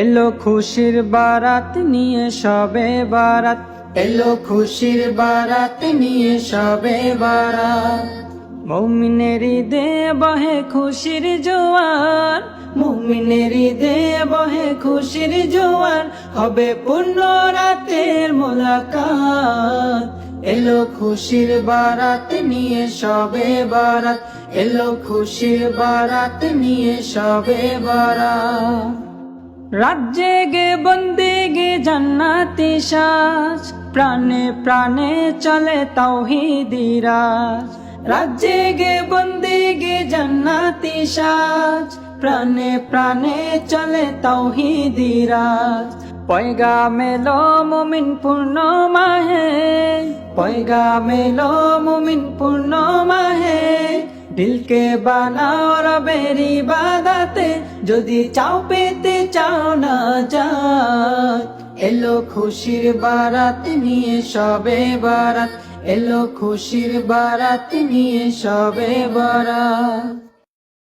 এলো খুশির বারাত নিয়ে সবে বারাত, এলো খুশির বারাত নিয়ে সবে বারাত। মুমিনের ঈদে বহে খুশির জোয়ার, মুমিনের ঈদে বহে খুশির জোয়ার, হবে পূর্ণ রাতের মোলাকাত। এলো খুশির বারাত নিয়ে সবে বারাত, এলো খুশির বারাত নিয়ে সবে বারাত। রাত জেগে বন্দেগে জান্নাতি সাজ, প্রাণে প্রাণে চলে তাওহীদি রাজ। রাত জেগে বন্দেগে জান্নাতি সাজ, প্রাণে প্রাণে চলে তাওহীদি রাজ। পয়গাম এলো মুমিন পূর্ণ মাহে, পয়গাম এলো মুমিন পূর্ণ মাহে। দিলকে বানাও রবের ইবাদতে, যদি চাও পেতে চাও না জাত। এলো খুশির বারাত নিয়ে সবে বারাত, এলো খুশির বারাত নিয়ে সবে বারাত।